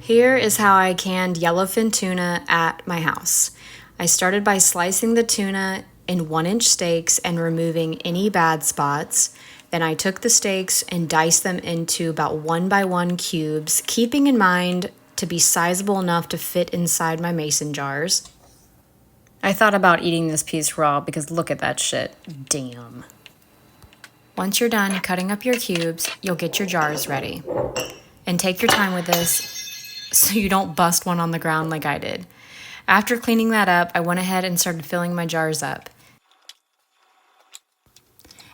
Here is how I canned yellowfin tuna at my house. I started by slicing the tuna in 1-inch steaks and removing any bad spots. Then I took the steaks and diced them into about 1 by 1 cubes, keeping in mind to be sizable enough to fit inside my mason jars. I thought about eating this piece raw because look at that shit. Damn. Once you're done cutting up your cubes, you'll get your jars ready. And take your time with this so you don't bust one on the ground like I did. After cleaning that up, I went ahead and started filling my jars up.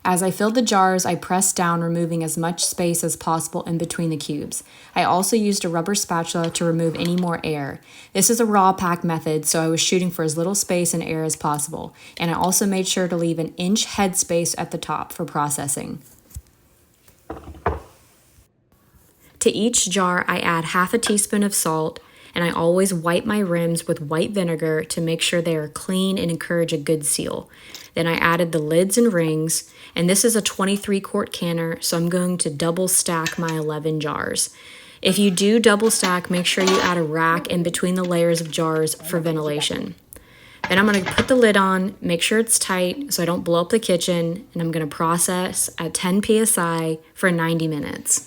As I filled the jars, I pressed down, removing as much space as possible in between the cubes. I also used a rubber spatula to remove any more air. This is a raw pack method, so I was shooting for as little space and air as possible. And I also made sure to leave an inch head space at the top for processing. To each jar, I add half a teaspoon of salt, and I always wipe my rims with white vinegar to make sure they are clean and encourage a good seal. Then I added the lids and rings, and this is a 23-quart canner, so I'm going to double stack my 11 jars. If you do double stack, make sure you add a rack in between the layers of jars for ventilation. Then I'm going to put the lid on, make sure it's tight so I don't blow up the kitchen, and I'm going to process at 10 psi for 90 minutes.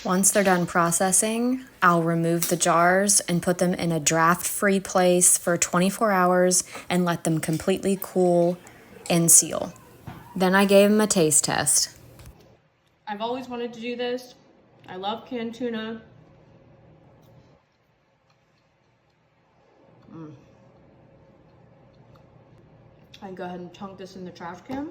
Once they're done processing, I'll remove the jars and put them in a draft-free place for 24 hours and let them completely cool and seal. Then I gave them a taste test. I've always wanted to do this. I love canned tuna. I can go ahead and chunk this in the trash can.